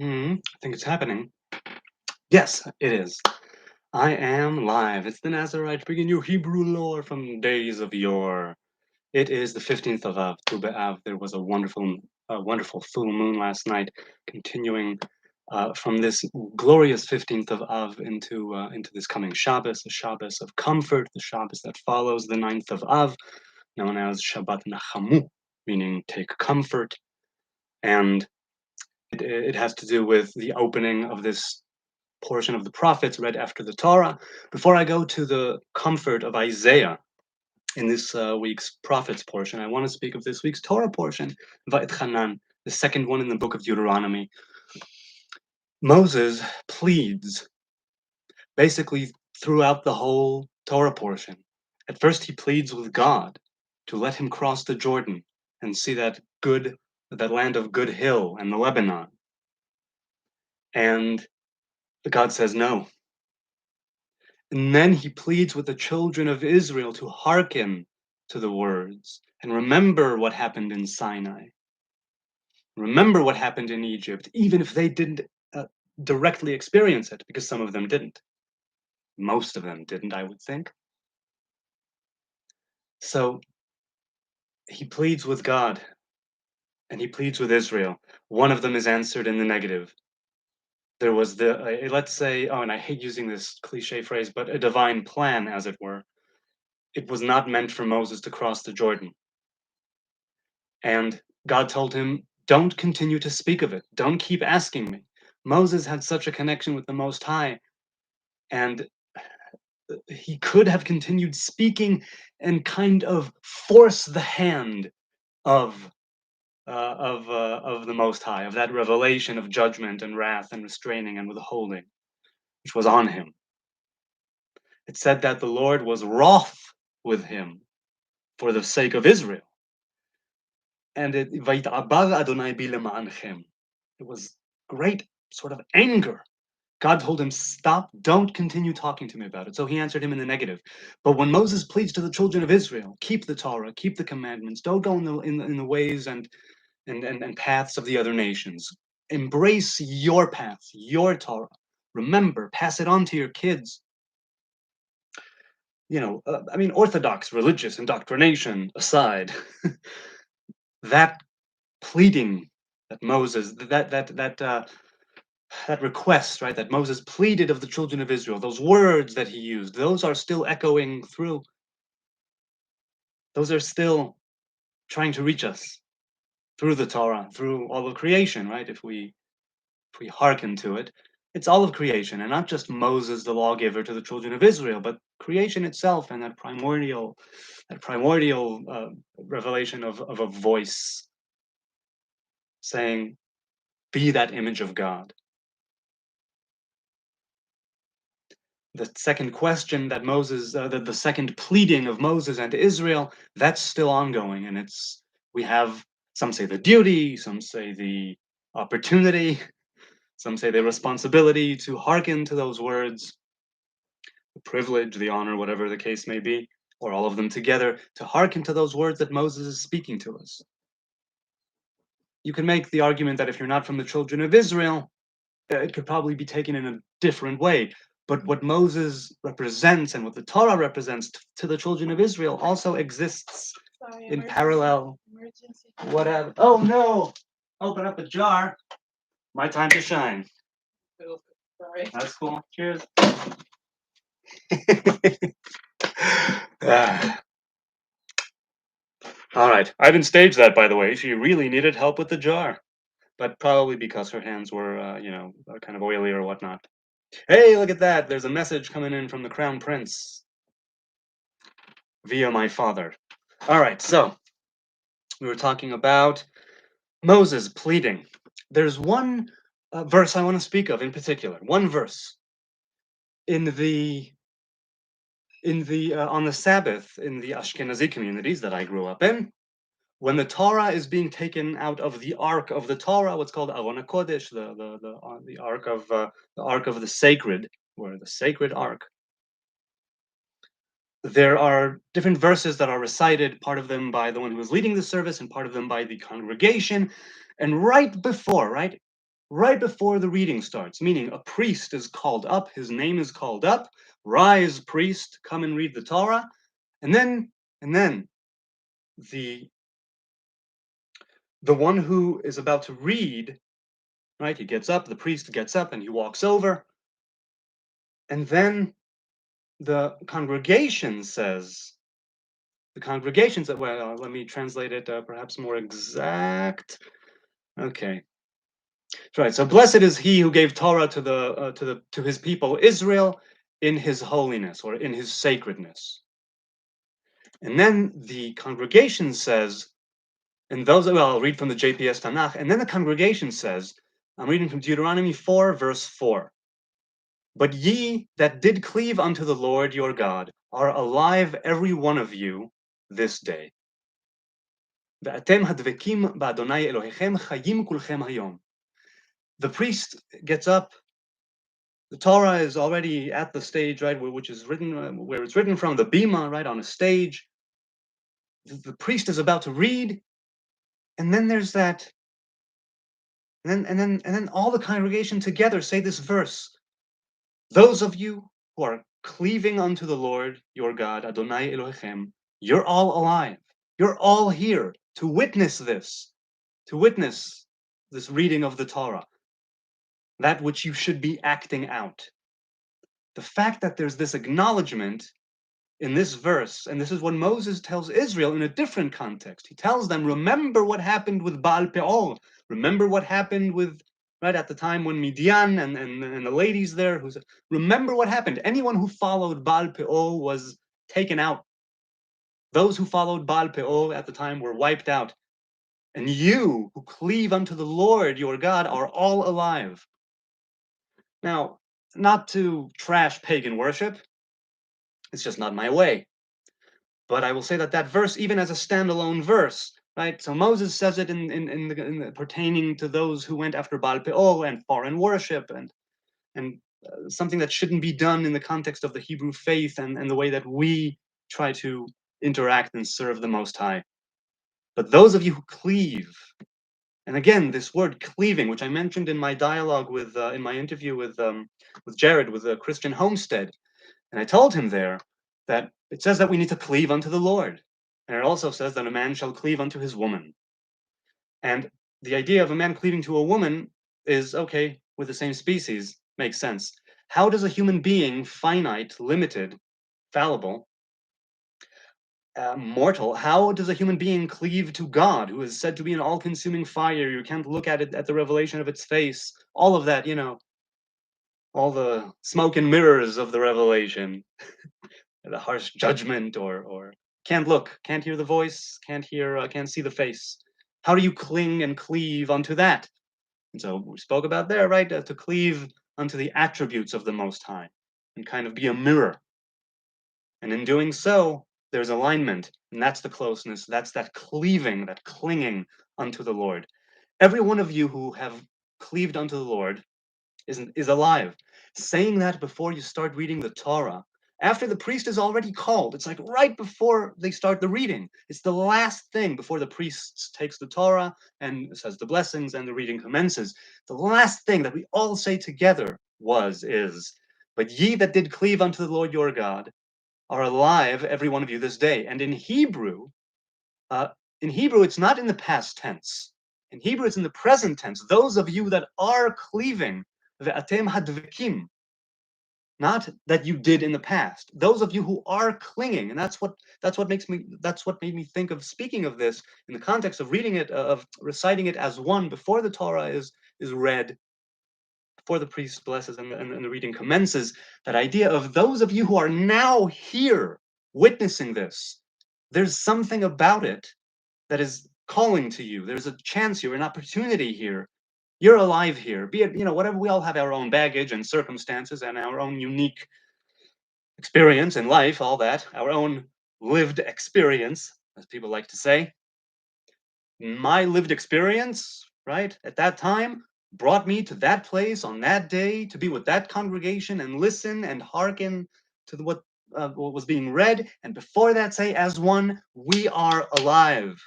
I think it's happening. Yes, it is. I am live. It's the Nazarite bringing you Hebrew lore from days of yore. It is the 15th of Av, Tu B'Av. There was a wonderful full moon last night, continuing from this glorious 15th of Av into this coming Shabbos, the Shabbos of comfort, the Shabbos that follows the 9th of Av, known as Shabbat Nachamu, meaning take comfort. And it has to do with the opening of this portion of the prophets read after the Torah. Before I go to the comfort of Isaiah in this week's prophets portion, I want to speak of this week's Torah portion, Va'etchanan, the second one in the book of Deuteronomy. Moses pleads basically throughout the whole Torah portion. At first, he pleads with God to let him cross the Jordan and see that land of Good Hill and the Lebanon. And God says no. And then he pleads with the children of Israel to hearken to the words and remember what happened in Sinai. Remember what happened in Egypt, even if they didn't directly experience it, because some of them didn't. Most of them didn't, I would think. So he pleads with God and he pleads with Israel. One of them is answered in the negative. There was let's say, and I hate using this cliche phrase, but a divine plan, as it were. It was not meant for Moses to cross the Jordan. And God told him, don't continue to speak of it. Don't keep asking me. Moses had such a connection with the Most High, and he could have continued speaking and kind of force the hand of the Most High, of that revelation of judgment and wrath and restraining and withholding, which was on him. It said that the Lord was wroth with him for the sake of Israel. And it was great sort of anger. God told him, stop, don't continue talking to me about it. So he answered him in the negative. But when Moses pleads to the children of Israel, keep the Torah, keep the commandments, don't go in the ways and paths of the other nations. Embrace your path, your Torah. Remember, pass it on to your kids. Orthodox religious indoctrination aside, that pleading that Moses, that request, right, that Moses pleaded of the children of Israel, those words that he used, those are still echoing through. Those are still trying to reach us through the Torah, through all of creation, right? If we hearken to it, it's all of creation, and not just Moses, the lawgiver, to the children of Israel, but creation itself, and that primordial revelation of a voice saying, "Be that image of God." The second question that Moses, the second pleading of Moses and Israel, that's still ongoing, and we have, some say the duty, some say the opportunity, some say the responsibility to hearken to those words, the privilege, the honor, whatever the case may be, or all of them together, to hearken to those words that Moses is speaking to us. You can make the argument that if you're not from the children of Israel, it could probably be taken in a different way. But what Moses represents and what the Torah represents to the children of Israel also exists in parallel. Emergency. Whatever. Oh no! Open up a jar. My time to shine. Sorry. That's cool. Cheers. All right. I didn't stage that, by the way. She really needed help with the jar, but probably because her hands were, kind of oily or whatnot. Hey, look at that. There's a message coming in from the Crown Prince via my father. All right, so we were talking about Moses pleading. There's one verse I want to speak of in particular. One verse in the on the Sabbath in the Ashkenazi communities that I grew up in, when the Torah is being taken out of the Ark of the Torah, what's called Aron HaKodesh, the Ark of the Sacred, or the Sacred Ark. There are different verses that are recited, part of them by the one who is leading the service and part of them by the congregation. And right right before the reading starts, meaning a priest is called up, his name is called up, rise priest, come and read the Torah, and then the one who is about to read, right, he gets up, the priest gets up and he walks over, and then the congregation says, well, let me translate it perhaps more exact. Okay. Right. So blessed is he who gave Torah to his people Israel in his holiness or in his sacredness. And then the congregation says, and those, well, I'll read from the JPS Tanakh, and then the congregation says, I'm reading from Deuteronomy 4, verse 4. But ye that did cleave unto the Lord your God are alive, every one of you, this day. ואתם הדבקים באדוני אלוהיכם חיים כולכם היום. The priest gets up. The Torah is already at the stage, right, which is written, where it's written from, the bima, right, on a stage. The priest is about to read, and then there's that, and then all the congregation together say this verse: those of you who are cleaving unto the Lord your God, Adonai Elohechem, you're all alive. You're all here to witness this, reading of the Torah, that which you should be acting out. The fact that there's this acknowledgement in this verse, and this is what Moses tells Israel in a different context. He tells them, remember what happened with Baal Peor. Remember what happened with, right, at the time when Midian and the ladies there, who said, remember what happened. Anyone who followed Baal Peor was taken out. Those who followed Baal Peor at the time were wiped out. And you who cleave unto the Lord your God are all alive. Now, not to trash pagan worship, it's just not my way. But I will say that that verse, even as a standalone verse, right? So Moses says it in pertaining to those who went after Baal Peor and foreign worship and something that shouldn't be done in the context of the Hebrew faith and the way that we try to interact and serve the Most High. But those of you who cleave, and again, this word cleaving, which I mentioned in my dialogue with, in my interview with Jared, with Christian Homestead, and I told him there that it says that we need to cleave unto the Lord. And it also says that a man shall cleave unto his woman. And the idea of a man cleaving to a woman is okay with the same species, makes sense. How does a human being, finite, limited, fallible, mortal, how does a human being cleave to God, who is said to be an all-consuming fire? You can't look at it at the revelation of its face. All of that, all the smoke and mirrors of the revelation. The harsh judgment, or can't look, can't hear the voice, can't see the face. How do you cling and cleave unto that? And so we spoke about there, right, to cleave unto the attributes of the Most High and kind of be a mirror. And in doing so, there's alignment, and that's the closeness, that's that cleaving, that clinging unto the Lord. Every one of you who have cleaved unto the Lord is alive. Saying that before you start reading the Torah, after the priest is already called, it's like right before they start the reading. It's the last thing before the priest takes the Torah and says the blessings and the reading commences. The last thing that we all say together is, but ye that did cleave unto the Lord your God are alive, every one of you, this day. And in Hebrew, it's not in the past tense. In Hebrew, it's in the present tense. Those of you that are cleaving, ve'atem hadvekim, not that you did in the past. Those of you who are clinging, and that's what made me think of speaking of this in the context of reading it, of reciting it as one before the Torah is read, before the priest blesses and the reading commences. That idea of those of you who are now here witnessing this, there's something about it that is calling to you. There's a chance here, an opportunity here. You're alive here. Be it, whatever, we all have our own baggage and circumstances and our own unique experience in life, all that, our own lived experience, as people like to say. My lived experience, right, at that time, brought me to that place on that day to be with that congregation and listen and hearken to what was being read. And before that, say, as one, we are alive.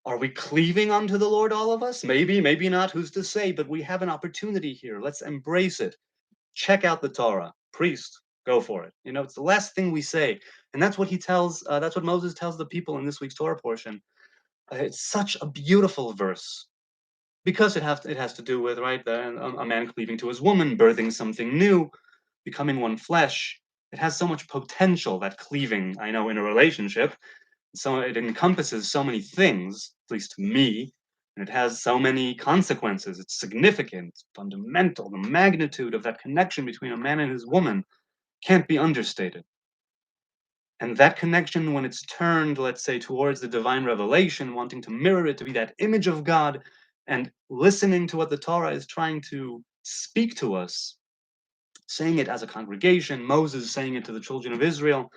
Are we cleaving unto the Lord, all of us? Maybe, maybe not, who's to say, but we have an opportunity here. Let's embrace it. Check out the Torah. Priest, go for it. You know, it's the last thing we say. And that's what that's what Moses tells the people in this week's Torah portion. It's such a beautiful verse because it has to do with, right, a man cleaving to his woman, birthing something new, becoming one flesh. It has so much potential, that cleaving, I know, in a relationship. So it encompasses so many things, at least to me, and it has so many consequences. It's significant, fundamental. The magnitude of that connection between a man and his woman can't be understated. And that connection, when it's turned, let's say, towards the divine revelation, wanting to mirror it, to be that image of God, and listening to what the Torah is trying to speak to us, saying it as a congregation, Moses saying it to the children of Israel,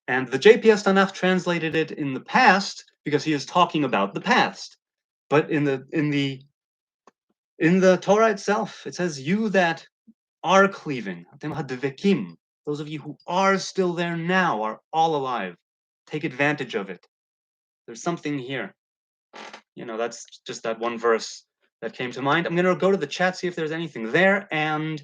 and the JPS Tanakh translated it in the past because he is talking about the past. But in the Torah itself, it says, "You that are cleaving, atem hadvekim, those of you who are still there now, are all alive. Take advantage of it." There's something here. You know, that's just that one verse that came to mind. I'm going to go to the chat, see if there's anything there, and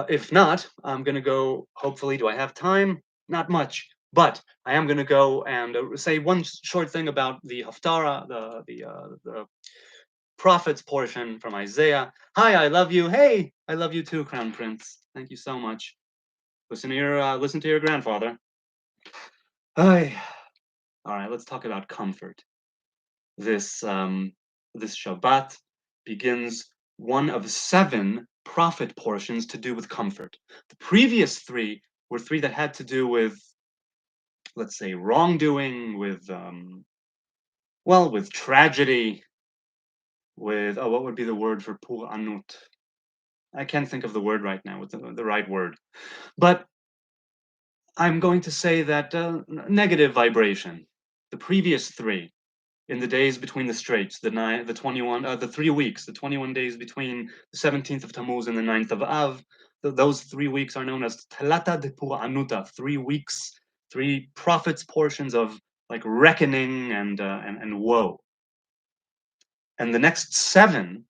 if not, I'm going to go. Hopefully, do I have time? Not much. But I am going to go and say one short thing about the haftara, the prophets portion from Isaiah. Hi, I love you. Hey, I love you too, Crown Prince. Thank you so much. Listen to your grandfather. Hi. All right, let's talk about comfort. This this Shabbat begins one of 7 prophet portions to do with comfort. The previous 3 were 3 that had to do with, let's say, wrongdoing, with well, with tragedy, with what would be the word for pur anut? I can't think of the word right now with the right word, but I'm going to say that negative vibration. The previous 3, in the days between the straits, the 21, the 3 weeks, the 21 days between the 17th of Tammuz and the 9th of Av, those 3 weeks are known as Telata de Pur Anuta, 3 weeks, 3 prophets portions of like reckoning and woe. And the next 7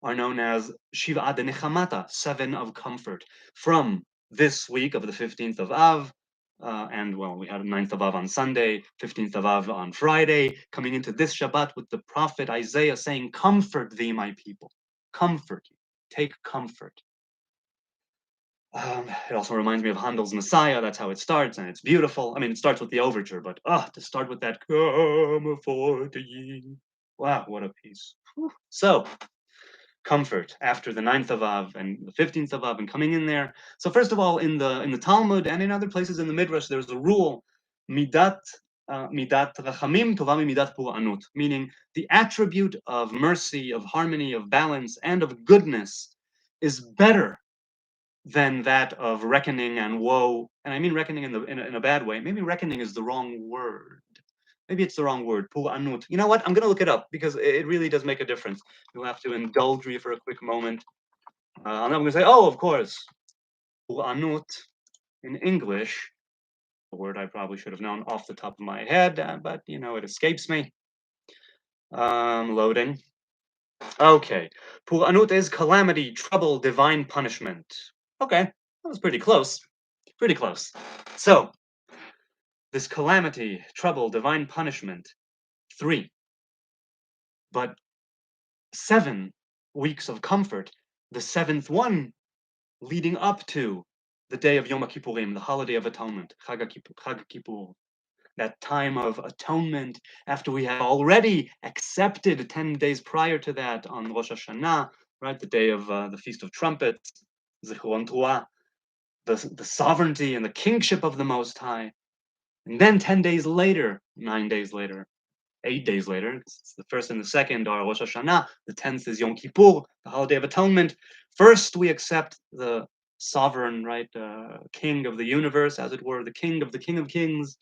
are known as Shiva de Nechamata, 7 of comfort, from this week of the 15th of Av, and well, we had 9th of Av on Sunday, 15th of Av on Friday, coming into this Shabbat with the prophet Isaiah saying, "Comfort thee, my people, comfort you, take comfort." It also reminds me of Handel's Messiah. That's how it starts, and it's beautiful. I mean, it starts with the overture, but to start with that "Comfort ye." Wow, what a piece. Whew. So, comfort after the 9th of Av and the 15th of Av and coming in there. So first of all, in the Talmud and in other places in the Midrash, there's a rule, midat rachamim tova midat pur'anut, meaning the attribute of mercy, of harmony, of balance, and of goodness is better than that of reckoning and woe. And I mean reckoning in a bad way. Maybe reckoning is the wrong word. Maybe it's the wrong word. Pur'anut. You know what? I'm going to look it up because it really does make a difference. You'll have to indulge me for a quick moment. I'm not going to say, oh, of course. Pur'anut in English, a word I probably should have known off the top of my head, but you know, it escapes me. Loading. Okay. Pur'anut is calamity, trouble, divine punishment. Okay, that was pretty close. Pretty close. So, this calamity, trouble, divine punishment, 3. But 7 weeks of comfort, the 7th one leading up to the day of Yom Kippurim, the holiday of atonement, Chag Kippur, that time of atonement after we have already accepted 10 days prior to that on Rosh Hashanah, right, the day of the Feast of Trumpets, Zichron Teruah, the sovereignty and the kingship of the Most High. And then 10 days later, 9 days later, 8 days later, it's the first and the second are Rosh Hashanah, the 10th is Yom Kippur, the holiday of atonement. First, we accept the sovereign, right, king of the universe, as it were, the king of kings,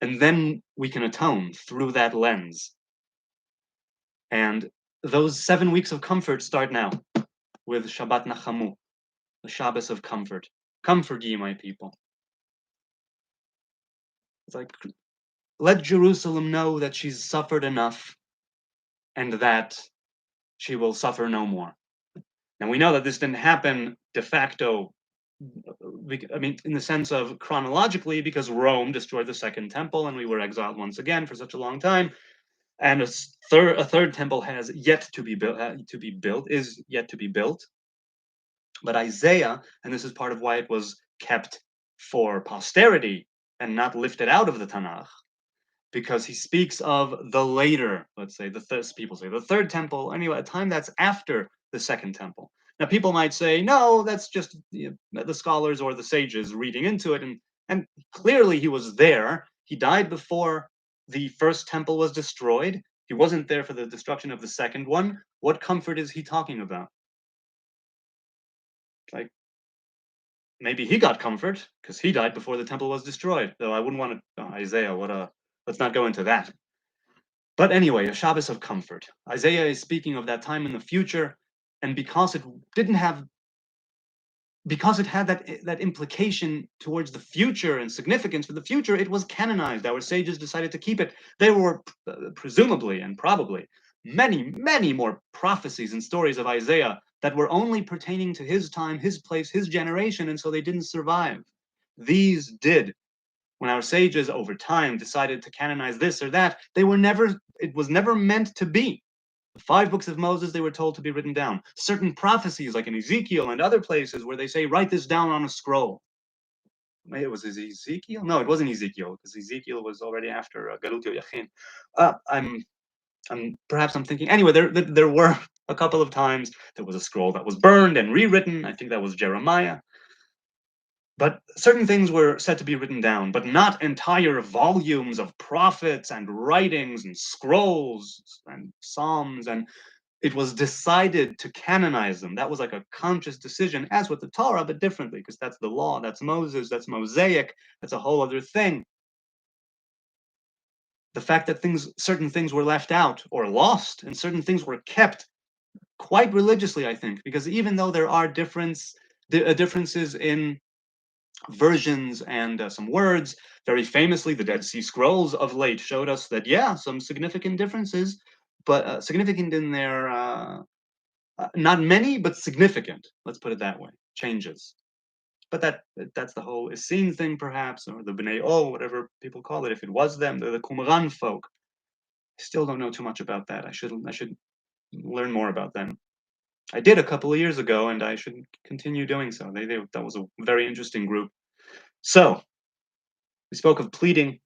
and then we can atone through that lens. And those 7 weeks of comfort start now with Shabbat Nachamu, the Shabbos of comfort. Comfort ye, my people. It's like let Jerusalem know that she's suffered enough and that she will suffer no more. And we know that this didn't happen de facto, I mean, in the sense of chronologically, because Rome destroyed the second temple and we were exiled once again for such a long time. And a third temple has yet to be built, is yet to be built. But Isaiah, and this is part of why it was kept for posterity and not lifted out of the Tanakh, because he speaks of the later, let's say, people say the third temple, anyway, a time that's after the second temple. Now, people might say, no, that's just the scholars or the sages reading into it, and clearly he was there. He died before the first temple was destroyed. He wasn't there for the destruction of the second one. What comfort is he talking about? Like, maybe he got comfort because he died before the temple was destroyed. Though I wouldn't want to, Isaiah, let's not go into that. But anyway, a Shabbos of comfort. Isaiah is speaking of that time in the future, and because it had that implication towards the future and significance for the future, it was canonized. Our sages decided to keep it. There were presumably and probably many, many more prophecies and stories of Isaiah that were only pertaining to his time, his place, his generation, and so they didn't survive. These did. When our sages over time decided to canonize this or that, it was never meant to be. The 5 books of Moses, they were told to be written down. Certain prophecies, like in Ezekiel and other places, where they say, write this down on a scroll. Maybe it was Ezekiel? No, it wasn't Ezekiel, because Ezekiel was already after Galut Yoyachin. Perhaps I'm thinking. Anyway, there were a couple of times there was a scroll that was burned and rewritten. I think that was Jeremiah. But certain things were said to be written down, but not entire volumes of prophets and writings and scrolls and psalms. And it was decided to canonize them. That was like a conscious decision, as with the Torah, but differently, because that's the law, that's Moses, that's Mosaic, that's a whole other thing. The fact that certain things were left out or lost, and certain things were kept quite religiously, I think, because even though there are differences in versions and some words. Very famously, the Dead Sea Scrolls of late showed us that, yeah, some significant differences, but significant in their, not many, but significant, let's put it that way, changes. But that's the whole Essene thing, perhaps, or the B'nai O, whatever people call it. If it was them, they're the Qumran folk. I still don't know too much about that. I should learn more about them. I did a couple of years ago, and I should continue doing so. That was a very interesting group. So, we spoke of pleading, we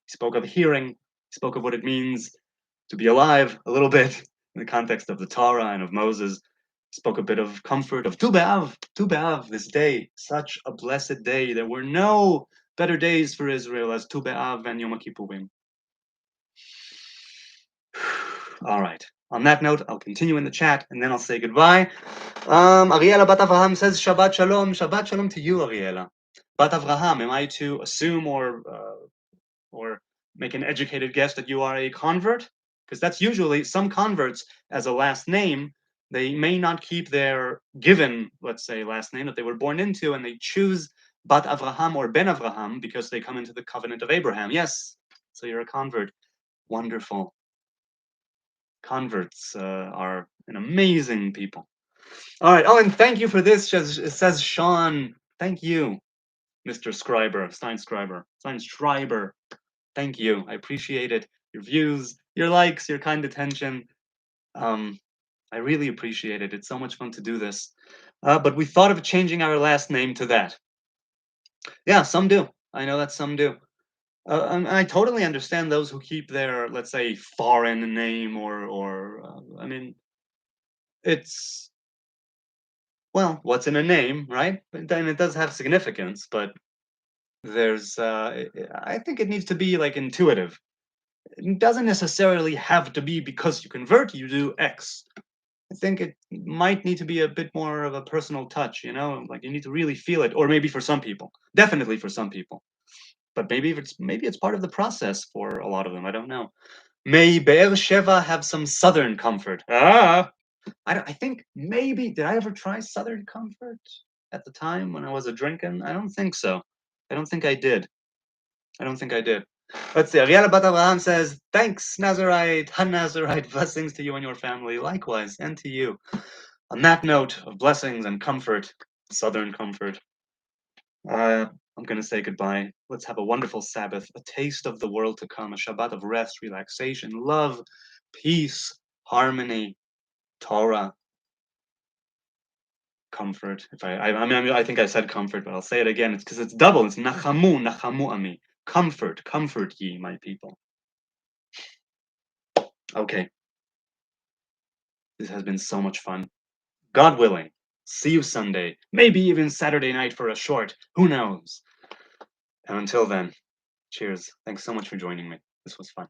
spoke of hearing, we spoke of what it means to be alive a little bit in the context of the Torah and of Moses. We spoke a bit of comfort of Tu B'Av, this day, such a blessed day. There were no better days for Israel as Tu B'Av and Yom Kippurim. All right. On that note, I'll continue in the chat and then I'll say goodbye. Ariela Bat Avraham says Shabbat Shalom to you, Ariela. Bat Avraham, am I to assume or make an educated guess that you are a convert? Because that's usually some converts as a last name. They may not keep their given, let's say, last name that they were born into, and they choose Bat Avraham or Ben Avraham because they come into the covenant of Abraham. Yes, so you're a convert. Wonderful. Converts are an amazing people. All right. Oh, and thank you for this, says Sean. Thank you, Mr. Steinschreiber. Thank you. I appreciate it. Your views, your likes, your kind attention. I really appreciate it. It's so much fun to do this. But we thought of changing our last name to that. Yeah, some do. I know that some do. I totally understand those who keep their, let's say, foreign name or I mean, it's, well, what's in a name, right? But then it does have significance, but I think it needs to be like intuitive. It doesn't necessarily have to be because you convert, you do X. I think it might need to be a bit more of a personal touch, like you need to really feel it, or maybe for some people, definitely for some people, but maybe it's part of the process for a lot of them. I don't know. May Be'er Sheva have some Southern comfort. I think maybe, did I ever try Southern comfort at the time when I was a drinking? I don't think so. I don't think I did. Let's see. Ariela Bat Abraham says, thanks, Nazarite, Nazarite. Blessings to you and your family. Likewise, and to you. On that note of blessings and comfort, Southern comfort, I'm going to say goodbye. Let's have a wonderful Sabbath, a taste of the world to come, a Shabbat of rest, relaxation, love, peace, harmony, Torah, comfort. If I think I said comfort, but I'll say it again. It's because it's double. It's nachamu, nachamu ami. Comfort, comfort ye, my people. Okay, this has been so much fun. God willing, see you Sunday, maybe even Saturday night for a short. Who knows? And until then, cheers. Thanks so much for joining me. This was fun.